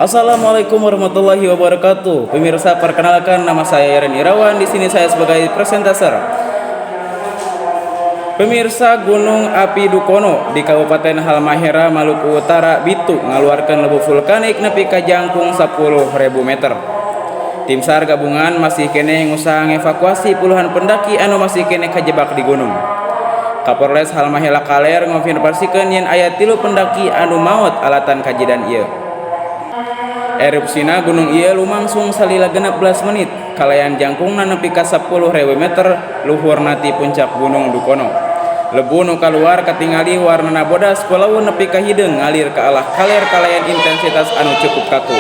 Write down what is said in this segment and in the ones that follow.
Assalamualaikum warahmatullahi wabarakatuh. Pemirsa, perkenalkan nama saya Yaren Irawan. Di sini saya sebagai presentator. Pemirsa, Gunung Api Dukono di Kabupaten Halmahera, Maluku Utara, Bitu ngaluarkeun lebu vulkanik nepi ka jangkung 10.000 meter. Tim SAR gabungan masih kene ngusaha ngevakuasi puluhan pendaki anu masih kene kajebak di gunung. Kapolres Halmahera Kaler ngonfirmasikeun yen aya 3 pendaki anu maot alatan kajadian ieu. Erupsina gunung ieu lumangsung salila 16 menit, kalayan jangkungna nepi ka 10.000 meter luhurna ti puncak Gunung Dukono. Lebu nu kaluar katingali warnana bodas kulaun nepi ka hideung ngalir ka alah kaler kalayan intensitas anu cukup kaku.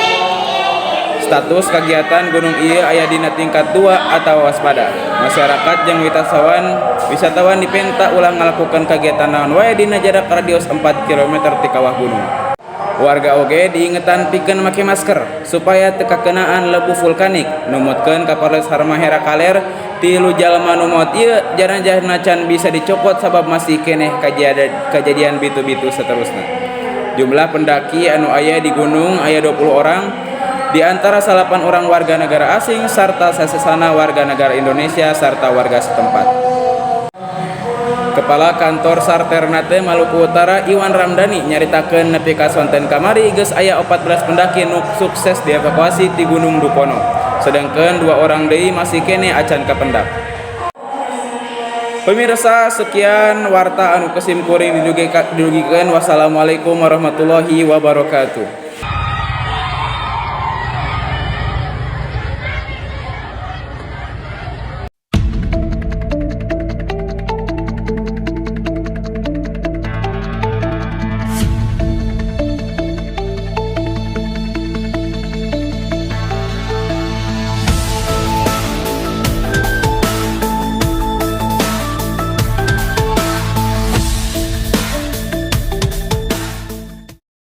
Status kagiatan gunung ieu aya dina tingkat 2 atau waspada. Masyarakat jeung wisatawan dipenta ulang ngalakukeun kagiatan naon wae dina jarak radius 4 km ti kawah gunung. Warga oge diingetan pikeun make masker supaya teu kakenaan lebu vulkanik. Numutkeun Kapolres Halmahera Kaler, 3 jalma nu maot ieu janajahna can bisa dicopot sabab masih keneh kejadian bitu-bitu saterusna. Jumlah pendaki anu aya di gunung aya 20 orang, di antara 8 orang warga negara asing sarta sasesana warga negara Indonesia sarta warga setempat. Kepala Kantor SAR Ternate Maluku Utara Iwan Ramdhani nyaritakeun nepi ka sonten kamari geus aya 14 pendaki nu sukses dievakuasi ti Gunung Dukono. Sedangkeun 2 orang deui masih kene acan kapendak. Pemirsa, sekian warta anu kesim kuring didugikeun. Wassalamualaikum warahmatullahi wabarakatuh.